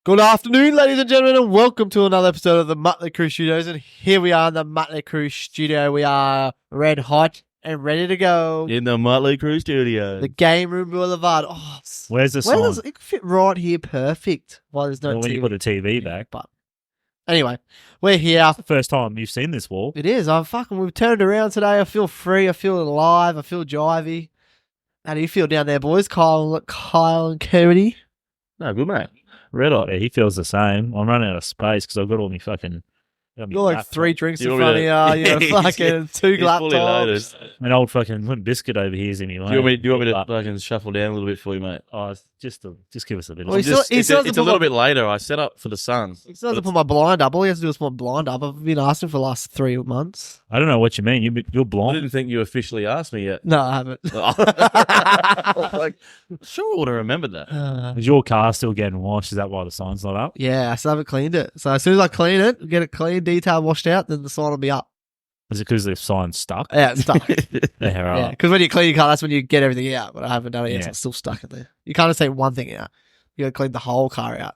Good afternoon, ladies and gentlemen, and welcome to another episode of the Muttlay Krew Studios. And here we are in the Muttlay Krew Studio. We are red hot and ready to go. In the Muttlay Krew Studios. The Game Room Boulevard. Oh, Where's the sign? it could fit right here perfect. Well, there's no When TV. you put a TV back. But anyway, we're here. The first time you've seen this wall. It is. We've turned around today. I feel free. I feel alive. I feel jivey. How do you feel down there, boys? Kyle and Cody. No, good, mate. Red hot. Yeah, he feels the same. I'm running out of space because I've got all my fucking... You've got like 3 drinks You in want front of me you. to- You're fucking 2 He's fully loaded. laptops. An old fucking limp biscuit over here is in my way. Do you want me to fucking shuffle down a little bit for you, mate? Oh, just give us a bit Well, of... he still It's hasn't a put little my- bit later. I set up for the Suns. He still hasn't put my blind up. All he has to do is put my blind up. I've been asking for the last 3 months. I don't know what you mean. You're I blind. didn't think you officially asked me yet. No, I haven't. Like, sure, I would have remembered that. Is your car still getting washed? Is that why the sign's not up? Yeah, I still haven't cleaned it. So as soon as I clean it, get it clean, detail washed out, then the sign will be up. Is it because the sign's stuck? Yeah, it's stuck. Yeah, right. Yeah, because when you clean your car, that's when you get everything out. But I haven't done it yet, so Yeah. it's still stuck in there. You can't just take one thing out. You got to clean the whole car out.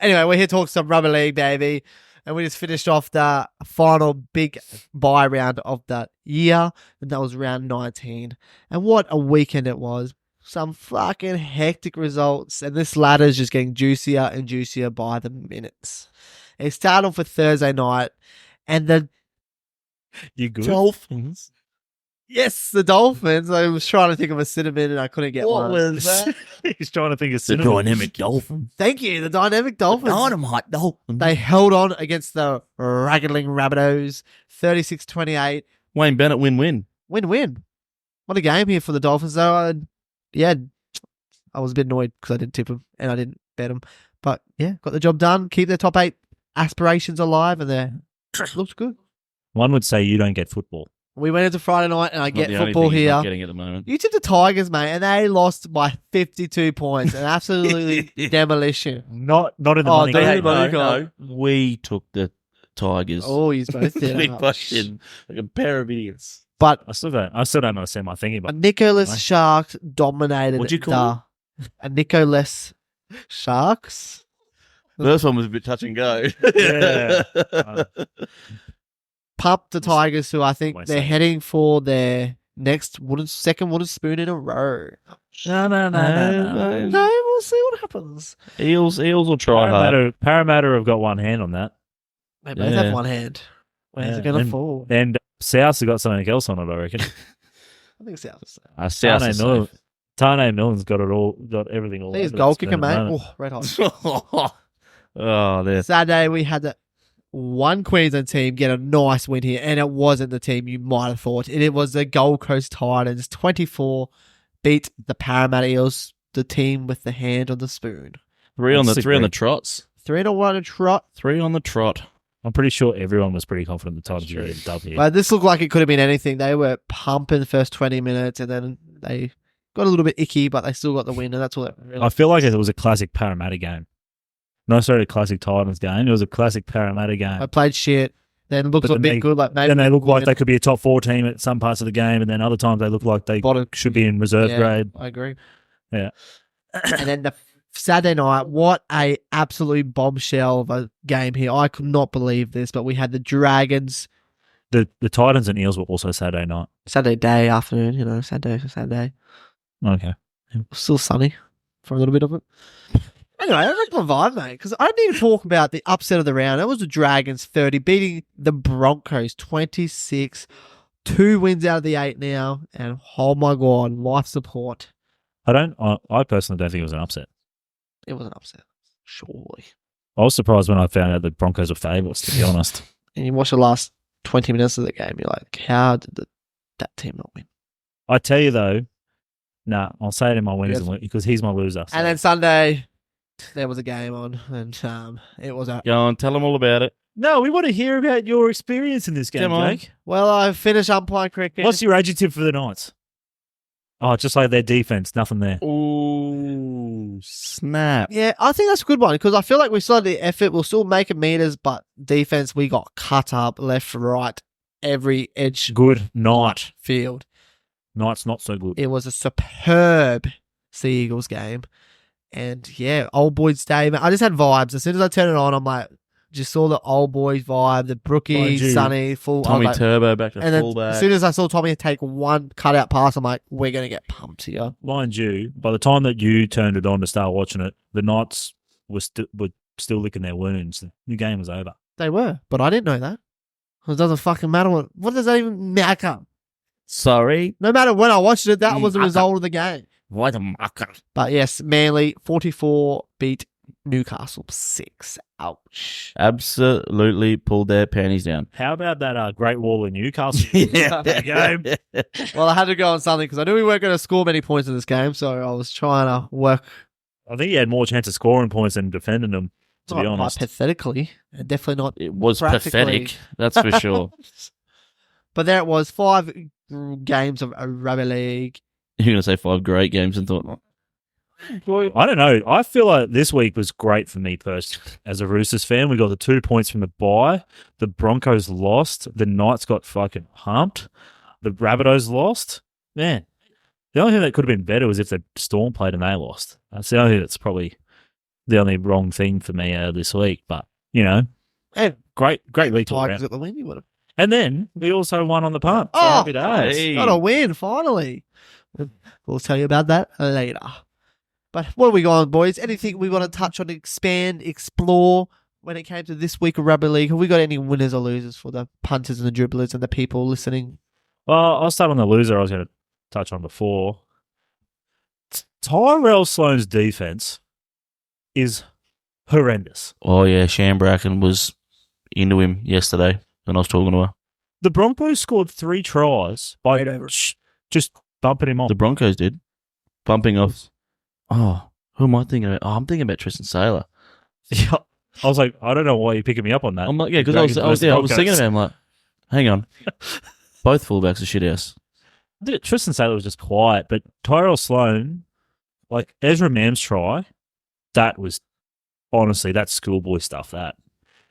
Anyway, we're here to talk some Rugby League, baby. And we just finished off the final big bye round of the year. And that was round 19. And what a weekend it was. Some fucking hectic results. And this ladder is just getting juicier and juicier by the minutes. It started off with Thursday night. And the You good? Dolphins. Yes, the Dolphins. I was trying to think of a cinnamon and I couldn't get one. was that? He's trying to think of The cinema. dynamic dolphin. Thank you, the dynamic Dolphins. Dynamite dolphin. They held on against the raggling Rabbitohs, 36-28. Wayne Bennett win-win. Win-win. What a game here for the Dolphins, though. I was a bit annoyed because I didn't tip them and I didn't bet them. But, yeah, got the job done. Keep their top 8 aspirations alive and they looks good. One would say you don't get football. We went into Friday night and I Not get the only football thing he's not here. getting at the moment. You took the Tigers, mate, and they lost by 52 points. An absolutely demolition. Not in the Oh, money don't game. you believe it? We took the Tigers. Oh, he's both we did. pushed in like a pair of idiots. But I still don't understand my thinking, but Nicholas Right. Sharks dominated. What'd you call a Nicholas Sharks? First one was a bit touch and go. Yeah. Pumped the Tigers, who I think Wait a they're second. heading for their next second wooden spoon in a row. no. No, we'll see what happens. Eels will try hard. Parramatta have got one hand on that. They both Yeah. have one hand. Where's it Yeah. going to fall? And Souths have got something else on it, I reckon. I think South. South Tane is Milne- Tane Milne's got everything all He's over goal the kicker, spoon at the mate. moment. Oh, red hot. Oh, there. Saturday, we had one Queensland team get a nice win here, and it wasn't the team you might have thought. It was the Gold Coast Titans, 24, beat the Parramatta Eels, the team with the hand on the spoon. Three on the That's trots. 3-1 a trot. 3 on the trot. I'm pretty sure everyone was pretty confident the Titans were going to dub here. But this looked like it could have been anything. They were pumping the first 20 minutes, and then they got a little bit icky, but they still got the win, and that's all that really. I feel like it was a classic Parramatta game. No, sorry, a classic Titans game. It was a classic Parramatta game. I played shit. Then looked But a then bit they- good. Like maybe Then they look like they could be a top 4 team at some parts of the game, and then other times they look like they bottom. should be in reserve Yeah, grade. I agree. Yeah. And then the Saturday night, what a absolute bombshell of a game here. I could not believe this, but we had the Dragons The Titans and Eels were also Saturday night. Saturday day, afternoon, Saturday. Okay. Still sunny for a little bit of it. Anyway, I like my vibe, mate, because I didn't even talk about the upset of the round. That was the Dragons 30, beating the Broncos 26. 2 wins out of the 8 now, and oh my God, life support. I personally don't think it was an upset. It was an upset, surely. I was surprised when I found out the Broncos were favourites, to be honest. And you watch the last 20 minutes of the game, you're like, how did that team not win? I tell you though, I'll say it in my winners Yes. and because he's my loser. So. And then Sunday, there was a game on, and it was a... Go on, tell them all about it. No, we want to hear about your experience in this game, Come on. Jake. Well, I finished umpiring cricket. What's your adjective for the Knights? Oh, just like their defense, nothing there. Ooh, snap. Yeah, I think that's a good one because I feel like we still had the effort. We'll still make it meters, but defense, we got cut up left, right, every edge Good night. field. Knights not so good. It was a superb Sea Eagles game. And yeah, old boys day, man. I just had vibes. As soon as I turned it on, I'm like, just saw the old boys vibe, the Brookie, Mind you, Sonny, full. I was Tommy like, Turbo back to and then fullback. as soon as I saw Tommy take one cutout pass, I'm like, we're going to get pumped here. Mind you, by the time that you turned it on to start watching it, the Knights were still licking their wounds. The game was over. They were, but I didn't know that. It doesn't fucking matter. What does that even matter? Sorry. No matter when I watched it, that was the result of the game. What a mucker. But yes, Manly 44 beat Newcastle 6. Ouch. Absolutely pulled their panties down. How about that Great Wall in Newcastle? Yeah. Game? Well, I had to go on something because I knew we weren't going to score many points in this game, so I was trying to work. I think he had more chance of scoring points than defending them, to be Not honest. hypothetically, and definitely not. It was Practically. pathetic. That's for sure. But there it was, 5 games of Rugby League. You're going to say 5 great games and thought, I don't know. I feel like this week was great for me personally. As a Roosters fan, we got the 2 points from the bye. The Broncos lost. The Knights got fucking pumped. The Rabbitohs lost. Man, the only thing that could have been better was if the Storm played and they lost. That's the only thing that's probably the only wrong thing for me this week. But, you know, And great week all Tigers around. at the win, you would have. And then we also won on the punt. So Oh, happy days. hey. Got a win, finally. We'll tell you about that later. But what are we going, boys? Anything we want to touch on, expand, explore when it came to this week of Rugby League? Have we got any winners or losers for the punters and the dribblers and the people listening? Well, I'll start on the loser I was going to touch on before. Tyrell Sloan's defense is horrendous. oh, yeah, Shambracken was into him yesterday when I was talking to her. The Broncos scored 3 tries by just bumping him off. The Broncos did. Bumping off. Oh, who am I thinking about? Oh, I'm thinking about Tristan Saylor. Yeah. I was like, I don't know why you're picking me up on that. I'm like, yeah, because I was thinking about him, like, hang on. Both fullbacks are shit house. Tristan Saylor was just quiet, but Tyrell Sloan, like Ezra Mam's try, that was honestly, that's schoolboy stuff, that.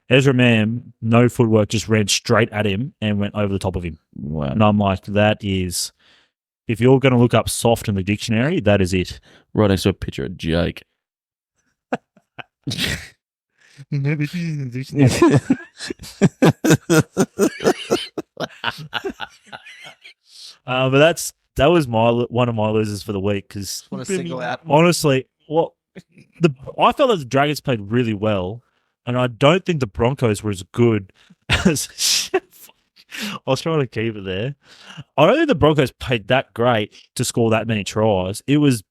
Ezra Mam, no footwork, just ran straight at him and went over the top of him. Wow. And I'm like, that is, if you're going to look up soft in the dictionary, that is it. Right next to a picture of Jake. But that was one of my losers for the week because Want to single out? honestly, I felt that the Dragons played really well, and I don't think the Broncos were as good as. I was trying to keep it there. I don't think the Broncos played that great to score that many tries. It was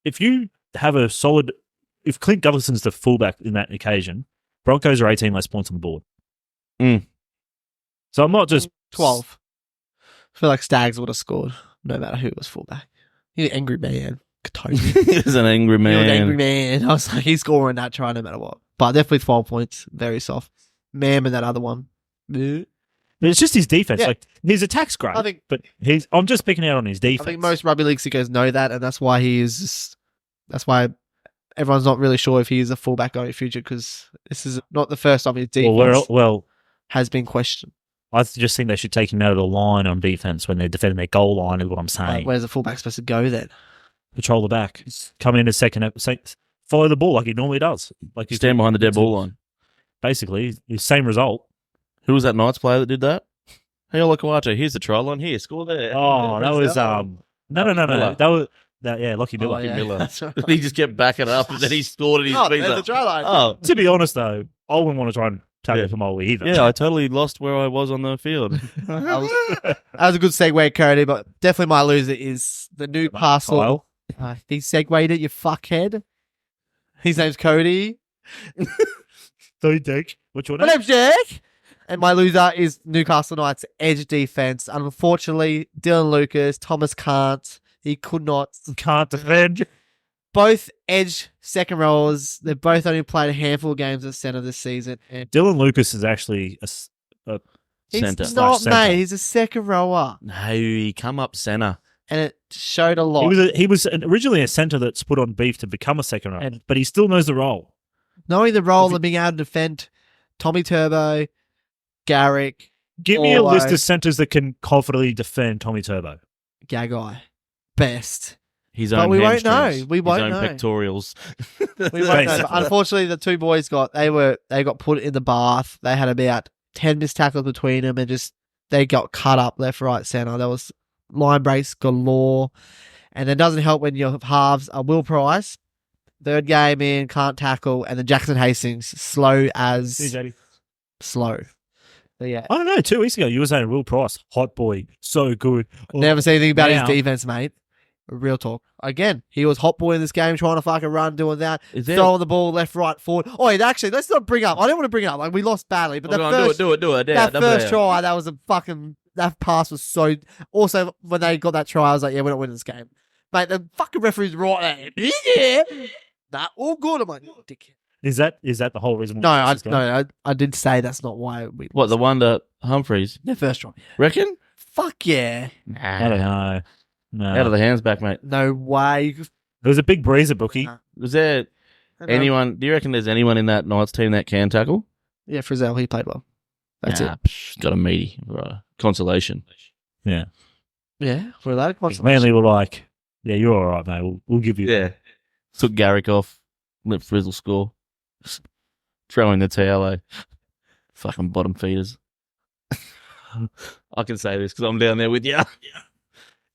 if you have a solid. If Clint Gutterson's the fullback in that occasion, Broncos are 18 less points on the board. Mm. So I'm not just 12. I feel like Stags would have scored no matter who was fullback. He's an angry man. Katoji. He was an angry He was an angry man. man. I was like, he's scoring that try no matter what. But definitely 12 points. Very soft. Mam and that other one. Bleh. it's just his defense. Yeah. Like his attack's great, I think- but I'm just picking out on his defense. I think most rugby league seekers know that, and that's why that's why everyone's not really sure if he is a fullback going in the future, because this is not the first time his defense has been questioned. I just think they should take him out of the line on defense when they're defending their goal line. Is what I'm Like, saying. where's the fullback supposed to go then? Patrol the back, come in a second, follow the ball like he normally does. Like he's Stand behind the dead ball line. Basically, the same result. Who was that Knights player that did that? Hey, Olakuato, here's the try line. Here, score there. Oh, that was no. Miller. That was Lockie Miller. Oh, yeah. Miller. That's right. He just kept backing up and then he scored and he's Oh, feet there's the up. try line. Oh, To be honest, though, I wouldn't want to try and tackle Yeah. from Oli either. yeah, I totally lost where I was on the field. That was a good segue, Cody, but definitely my loser is the Newcastle. Kyle. He segued it, you fuckhead. His name's Cody. What's your My name? name's Jack. And my loser is Newcastle Knights edge defense. Unfortunately, Dylan Lucas, Thomas can't. He could not. Can't defend. Both edge second rowers. They've both only played a handful of games at centre this season. And Dylan Lucas is actually he's Centre. not, Centre. mate. He's a second rower. No, he come up centre. And it showed a lot. he was originally a centre that's put on beef to become a second row, but he still knows the role. Knowing the role and being able to defend Tommy Turbo, Garrick, Give me a list Always. of centres that can confidently defend Tommy Turbo. Gagai, Best, his But own we won't know. hamstrings, We won't his own know. pectorials. We won't know. But unfortunately, the two boys got put in the bath. They had about 10 missed tackles between them, and they got cut up left, right, centre. There was line breaks galore, and it doesn't help when your halves are Will Price, third game in, can't tackle, and then Jackson Hastings, slow as slow. So, yeah. I don't know. 2 weeks ago, you were saying Will Price, hot boy, so good. Never seen anything about Now- his defense, mate. Real talk. Again, he was hot boy in this game, trying to fucking run, doing that, throwing the ball left, right, forward. Oh, and actually, let's not bring up. I don't want to bring it up. Like, we lost badly, but Do it. that first try, that was a fucking. That pass was so. Also, when they got that try, I was like, yeah, we're not winning this game, mate. The fucking referee's right there. Yeah, that all good. I'm like, dickhead. Is that the whole reason? No, I did say that's not why we. What, the one to Humphreys? The first try. Reckon? Fuck yeah. I don't know. No. Out of the hands back, mate. No way. It was a big breezer, bookie. Was there anyone? Do you reckon there's anyone in that Knights team that can tackle? Yeah, Frizzell, he played well. That's it. Got a meaty consolation. Yeah. Yeah, we're allowed to Manly were like, yeah, you're all right, mate. We'll give you. Yeah. Took Garrick off. Let Frizzle score. Throw in the towel, eh? Fucking bottom feeders. I can say this because I'm down there with you.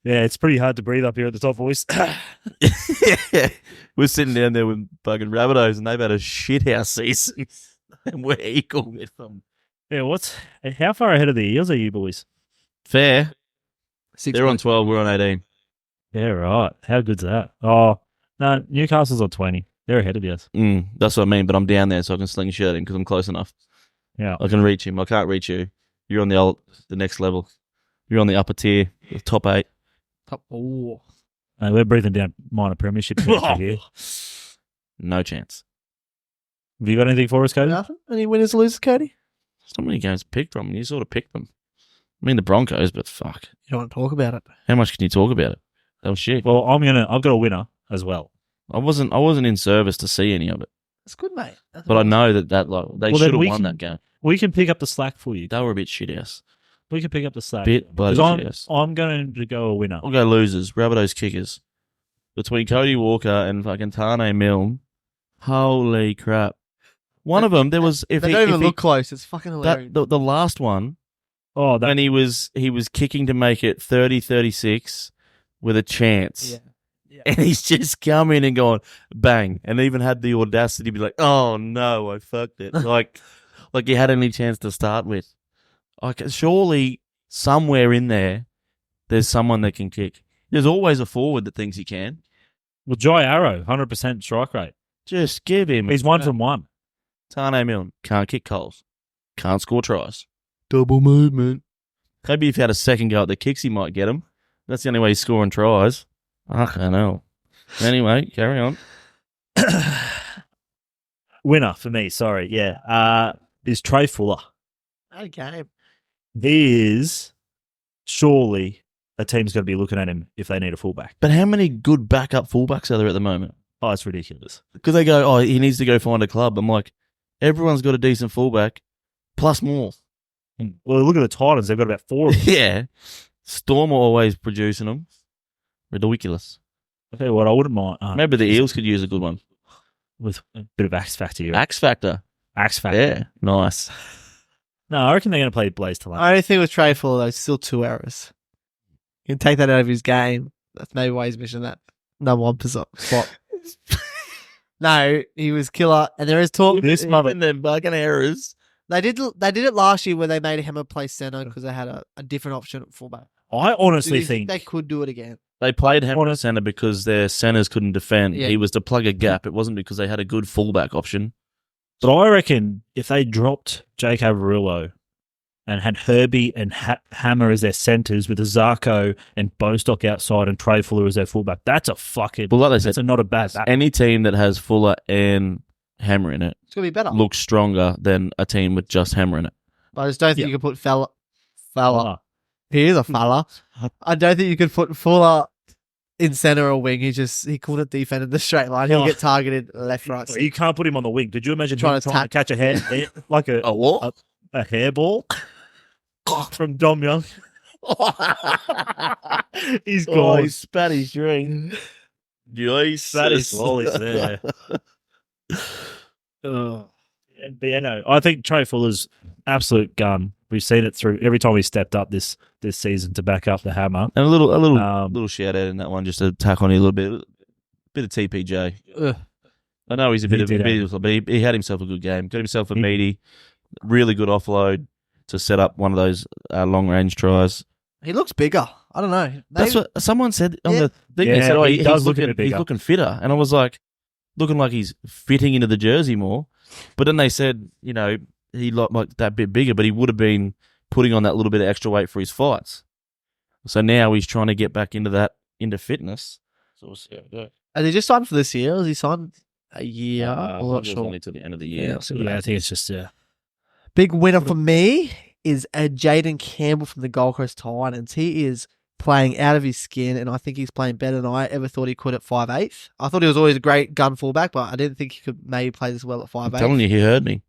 Yeah, it's pretty hard to breathe up here at the top, boys. Yeah. We're sitting down there with fucking Rabbitohs and they've had a shithouse season. And we're equal with them. Yeah, how far ahead of the Eels are you, boys? Fair. 6 They're on 12, we're on 18. Yeah, right. How good's that? Oh, no, Newcastle's on 20. They're ahead of you. That's what I mean, but I'm down there so I can sling a shirt in because I'm close enough. Yeah. I can reach him. I can't reach you. You're on the next level. You're on the upper tier, the top 8. Oh. We're breathing down minor premiership territory here. No chance. Have you got anything for us, Cody? Nothing? Any winners or losers, Cody? So many games picked from, and you sort of picked them. I mean, the Broncos, but fuck. You don't want to talk about it. How much can you talk about it? That was shit. Well, I've got a winner as well. I wasn't in service to see any of it, That's good, mate. but I know that they Well, should then have we won can- that game. We can pick up the slack for you. They were a bit shit house. We can pick up the slack. Bit bloody 'Cause shit house. I'm going to go a winner. I'll go losers. Rabbitohs kickers. Between Cody Walker and fucking Tane Milne. Holy crap. One of them, there was... They don't even look close. It's fucking hilarious. the last one, Oh, that when he was kicking to make it 30-36 with a chance. Yeah. And he's just come in and gone, bang. And even had the audacity to be like, oh no, I fucked it. like he had any chance to start with. Surely somewhere in there's someone that can kick. There's always a forward that thinks he can. Well, Jai Arrow, 100% strike rate. Just give him. He's 1 from 1. Tane Milne can't kick goals. Can't score tries. Double movement. Maybe if he had a second go at the kicks, he might get him. That's the only way he's scoring tries. I don't know. Anyway, carry on. Winner for me, sorry. Yeah. Is Trey Fuller. Okay. He is surely a team's going to be looking at him if they need a fullback. But how many good backup fullbacks are there at the moment? Oh, it's ridiculous. Because they go, oh, he needs to go find a club. I'm like, everyone's got a decent fullback, plus more. Well, look at the Titans. They've got about 4 of them. Yeah. Storm are always producing them. Ridiculous. I'll tell you what, I wouldn't mind. Maybe the Eels could use a good one. With a bit of X Factor here. X Factor. X Factor. Yeah. Nice. No, I reckon they're going to play Blaze Talent. I only think with Trey Fuller, though, still 2 errors. You can take that out of his game. That's maybe why he's missing that number 1 spot. No, he was killer. And there is talk. This mother. And then bugging errors. They did it last year where they made him play centre because they had a different option at fullback. I Do honestly you think they could do it again. They played him at centre because their centres couldn't defend. Yeah. He was to plug a gap. It wasn't because they had a good fullback option. But I reckon if they dropped Jake Averillo and had Herbie and Hammer as their centres with Zarko and Bostock outside and Trey Fuller as their fullback, that's a fucking... Well, like they said, that's not a bad... any team that has Fuller and Hammer in it It's going to be better. looks stronger than a team with just Hammer in it. But I just don't think you could put fella. He is a fella. Mm-hmm. I don't think you could put Fuller in centre or wing. He couldn't defend in the straight line. He'll get targeted left, right. You can't put him on the wing. Did you imagine Trying him to trying to catch a hair like a what? a hairball from Dom Young? He's gone. He spat his drink. Jesus. That is Wally's there. But yeah, no, I think Trey Fuller's absolute gun. We've seen it through every time he stepped up this season to back up the hammer. And a little shout out in that one, just to tack on a little bit of TPJ. I know he's a bit but he had himself a good game. Got himself a meaty, really good offload to set up one of those long range tries. He looks bigger. I don't know. That's what someone said on the thing. Yeah, they said, he does look a bit bigger. He's looking fitter. And I was like, looking like he's fitting into the jersey more. But then they said, you know, he looked like that bit bigger, but he would have been putting on that little bit of extra weight for his fights. So now he's trying to get back into fitness. So we'll see how it goes. Has he just signed for this year? Has he signed a year? I'm not sure. Only till the end of the year. Yeah, I think it's just Big winner for me is Jaden Campbell from the Gold Coast Titans. He is playing out of his skin, and I think he's playing better than I ever thought he could at 5'8". I thought he was always a great gun fullback, but I didn't think he could maybe play this well at 5'8". I'm telling you, he heard me.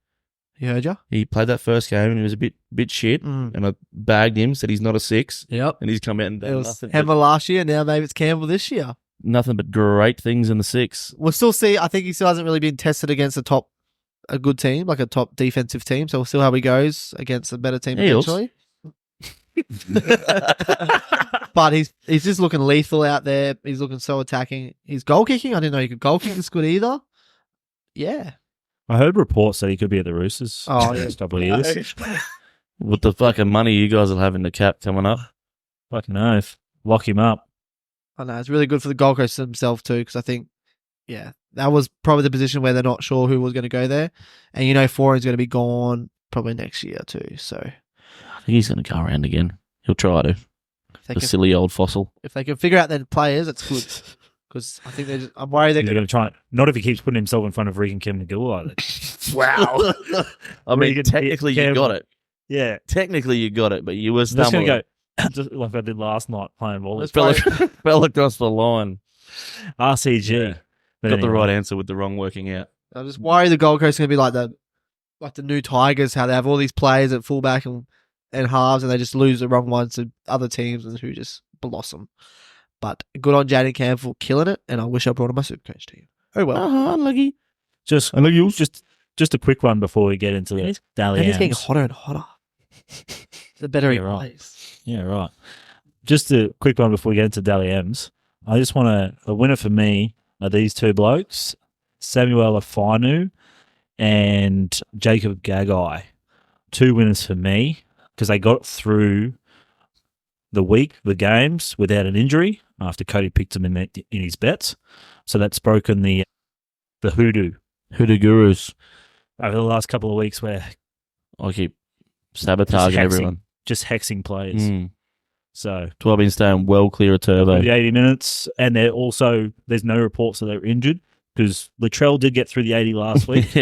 He heard you? He played that first game and he was a bit shit, and I bagged him, said he's not a 6. Yep. And he's come out and It done was Hammer last year, now maybe it's Campbell this year. nothing but great things in the 6. We'll still see. I think he still hasn't really been tested against a good team, like a top defensive team. So we'll see how he goes against a better team Eels. eventually. But he's just looking lethal out there. He's looking so attacking. He's goal kicking. I didn't know he could goal kick this good either. Yeah. I heard reports that he could be at the Roosters. Oh, in the yeah. next couple of years. With the fucking money you guys will have in the cap coming up. Fucking oath. Lock him up. I know. It's really good for the Gold Coast themselves too, because I think, yeah, that was probably the position where they're not sure who was going to go there. And you know, Foreign's going to be gone probably next year too. So I think he's going to go around again. He'll try to. The silly old fossil. If they can figure out their players, it's good. Because I think I'm worried they're going to try. Not if he keeps putting himself in front of Regan Kim McGill like that. Wow. I mean, Regan, technically you got it. Yeah. Technically you got it, but you were I'm just stumbling. going to go, just like I did last night playing volley. Fell across the line. RCG. Yeah. But Got anyway. the right answer with the wrong working out. I'm just worried the Gold Coast is going to be like the new Tigers, how they have all these players at fullback and halves, and they just lose the wrong ones to other teams and who just blossom. But good on Jaden Campbell killing it, and I wish I brought him my super coach team. Oh well. Unlucky. Just a quick one before we get into the Dally And he's getting Ams. hotter and hotter. The better he Yeah, right. plays. Yeah, right. Just a quick one before we get into Dally M's. I just want a winner for me are these two blokes, Samuel Afinu and Jacob Gagai. 2 winners for me because they got through the games without an injury after Cody picked them in his bets. So that's broken the hoodoo gurus. over the last couple of weeks where I keep sabotaging everyone. just hexing players. So 12 been staying well clear of Turbo. the 80 minutes, and there's no reports that they were injured because Latrell did get through the 80 last week,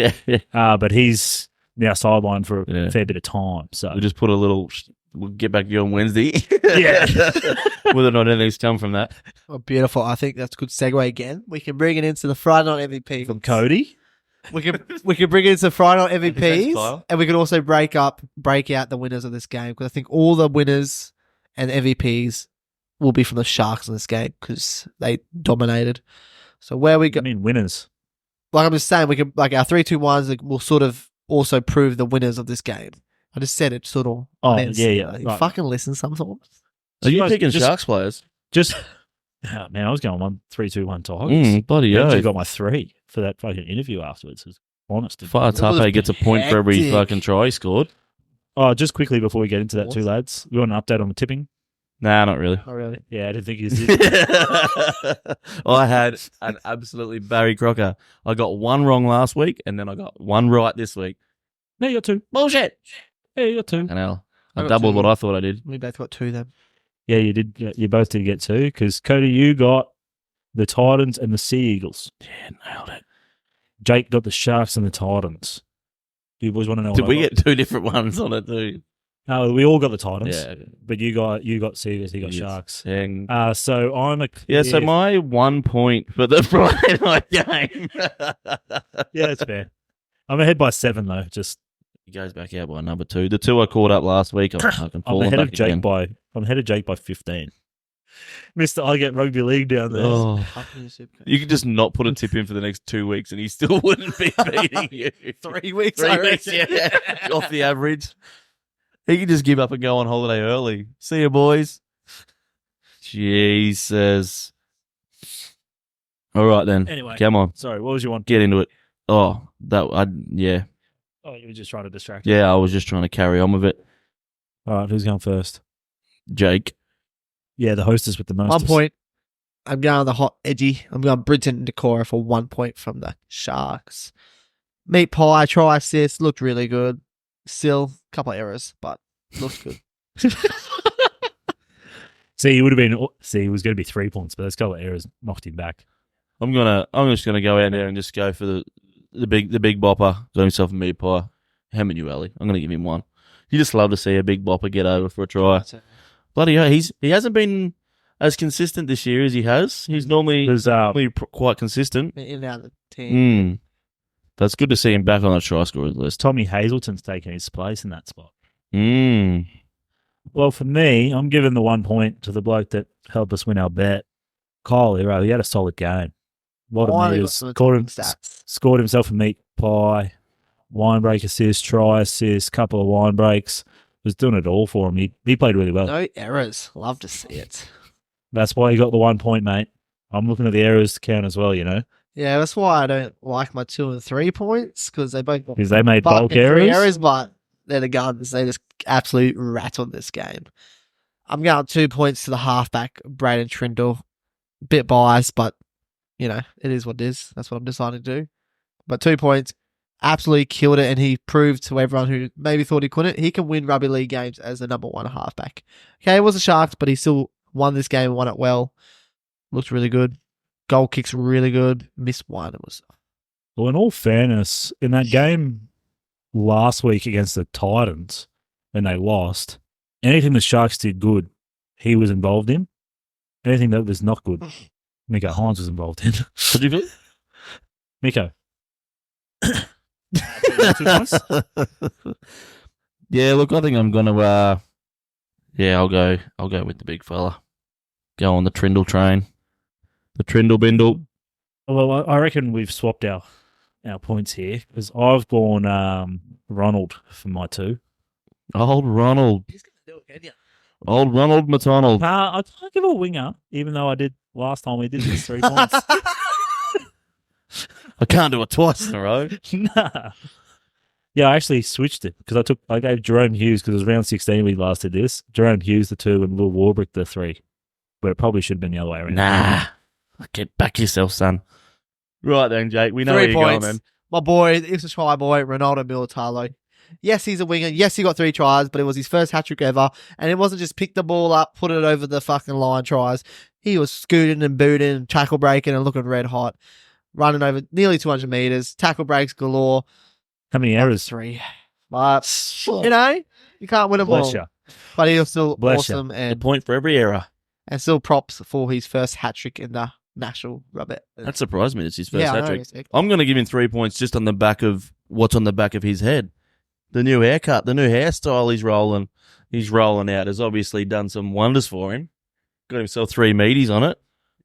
but he's now sidelined for a fair bit of time. So We'll just put we'll get back to you on Wednesday. Yeah. Whether or not anything's come from that. Oh, beautiful. I think that's a good segue again. We can bring it into the Friday night MVP. from Cody. We can bring it into Friday night Thanks, MVPs, Kyle. and we can also break out the winners of this game, because I think all the winners and MVPs will be from the Sharks in this game because they dominated. So where we go, I mean, winners. like I'm just saying, we can our 3-2-1s will sort of also prove the winners of this game. I just said it sort of. Oh, meant, yeah. You Right. fucking listen sometimes. Are you guys picking just- Sharks players? Just, oh, man, I was going 1-3-2-1 Tigers. Bloody I hell. got my 3 for that fucking interview afterwards. It's honest. Fire That was Tape gets a point for every hectic. fucking try he scored. Oh, just quickly before we get into that, two lads, we want an update on the tipping. Nah, not really. Not really. Yeah, I didn't think you did. I had an absolutely Barry Crocker. I got 1 wrong last week, and then I got 1 right this week. No, you got 2. Bullshit. Yeah, you got 2. And hell, I I got doubled 2. what I thought I did. We both got 2 then. Yeah, you did. You both did get 2 because Cody, you got the Titans and the Sea Eagles. Yeah, nailed it. Jake got the Sharks and the Titans. Do you boys want to know? Did what we I got? get 2 different ones on it too? No, we all got the Titans. Yeah. But you got Sea Eagles. He got Yes. Sharks. And So I'm a so my 1 point for the Friday night game. yeah, that's fair. I'm ahead by 7 though. Just He goes back out by number 2. The 2 I caught up last week. I'm I'm falling ahead back of Jake again. I'm ahead of Jake by 15. Mr. I get Rugby League down there. Oh. Up in the Supercoach. You could just not put a tip in for the next 2 weeks and he still wouldn't be beating you. 3 weeks. 3 I weeks, reckon. yeah. Off the average. He could just give up and go on holiday early. See you, boys. Jesus. All right, then. Anyway. Come on. Sorry, what was your one? Get into it. Oh, yeah. Oh, you were just trying to distract. Yeah, I was just trying to carry on with it. All right, who's going first? Jake. Yeah, the hostess with the most. 1 point. I'm going the hot edgy. I'm going Britton and Decora for 1 point from the Sharks. Meat pie, try assist, looked really good. Still, a couple of errors, but looked good. See, he would have been. See, it was going to be 3 points, but those couple of errors knocked him back. I'm just gonna go out there and just go for the big bopper. Got himself a meat pie. Hemanueli. I'm gonna give him one. You just love to see a big bopper get over for a try. Bloody hell, he hasn't been as consistent this year as he has. He's normally quite consistent. In and out of the team. That's good to see him back on the try scorers list. Tommy Hazelton's taking his place in that spot. Mm. Well, for me, I'm giving the 1 point to the bloke that helped us win our bet. Kyle Hero, he had a solid game. A lot of meters. Scored himself a meat pie, wine break assist, try assist, couple of wine breaks. Was doing it all for him. He played really well. No errors. Love to see it. That's why he got the 1 point, mate. I'm looking at the errors to count as well, you know. Yeah, that's why I don't like my 2 and 3 points, because they both Because they made bulk fucking errors. errors, but they're the Guns. They just absolutely rattled this game. I'm going 2 points to the halfback, Braden Trindle. Bit biased, but, you know, it is what it is. That's what I'm deciding to do. But 2 points, absolutely killed it, and he proved to everyone who maybe thought he couldn't, he can win rugby league games as the number 1 halfback. Okay, it was the Sharks, but he still won this game and won it well. Looked really good. Goal kicks really good. Missed one. It was. Well, in all fairness, in that game last week against the Titans, and they lost, anything the Sharks did good, he was involved in. Anything that was not good, Miko Hines was involved in. What do you feel? Miko. Yeah, look, I think I'm gonna. I'll go with the big fella. Go on the Trindle train, the Trindle Bindle. Well, I reckon we've swapped our points here because I've gone Ronald for my 2. Old Ronald. He's going to do it, can you? Old Ronald McDonald. I can't give a winger, even though I did last time we did this 3 points. I can't do it twice in a row. Nah. Yeah, I actually switched it because I gave Jerome Hughes, because it was round 16 we last did this. Jerome Hughes the 2 and Will Warbrick the 3. But it probably should have been the other way around. Nah. Get back yourself, son. Right then, Jake. We know 3 where you're points. going then. My boy, it's a try boy, Ronaldo Militalo. Yes, he's a winger. Yes, he got 3 tries, but it was his first hat-trick ever. And it wasn't just pick the ball up, put it over the fucking line tries. He was scooting and booting, tackle breaking and looking red hot. Running over nearly 200 metres. Tackle breaks galore. How many errors? 3. But, you know, you can't win them Bless all. you. But he was still Bless awesome. A And point for every error. still props for his first hat-trick in the National Rugby. That surprised me. It's his first Yeah, I know, hat-trick. it's- I'm going to give him 3 points just on the back of what's on the back of his head. The new haircut, the new hairstyle he's rolling out has obviously done some wonders for him. Got himself 3 meaties on it.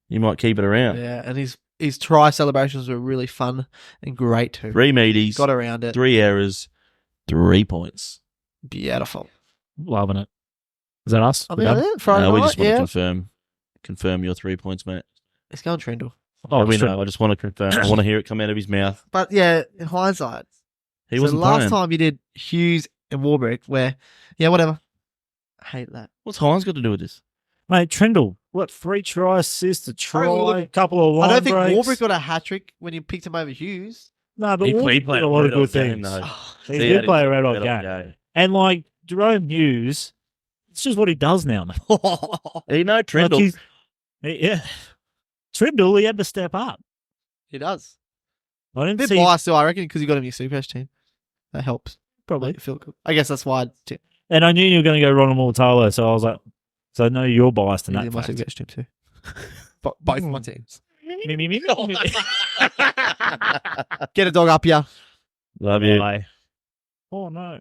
He might keep it around. Yeah, and his try celebrations were really fun and great too. 3 meaties, Got around it. 3 errors, 3 points. Beautiful. Loving it. Is that us? I We mean, done? Friday We night, just want yeah. to confirm your 3 points, mate. It's going Trindle. Oh, we sure. know. I just want to confirm. I want to hear it come out of his mouth. But yeah, in hindsight, He so wasn't last playing. time you did Hughes and Warbrick, where, yeah, whatever. I hate that. What's Hines got to do with this? Mate, Trindle, what, 3 try assists, a try, look, couple of line I don't think breaks. Warbrick got a hat trick when you picked him over Hughes. No, but He Warbrick played did a lot of red hot good game, things. though. He did play a red hot game. And like Jerome Hughes, it's just what he does now, man. You know, Trindle. Like yeah. Trindle, he had to step up. He does. I A didn't bit see biased still, I reckon, because you got him in your Supercoach team. That helps. probably. Make you feel good. I guess that's why And I knew you were going to go Ronald Mortalo, so I was like, so I know you're biased in he's that in my fact. Supercoach team too. Both my teams. Me. Get a dog up here. Love you. Bye. Oh, no.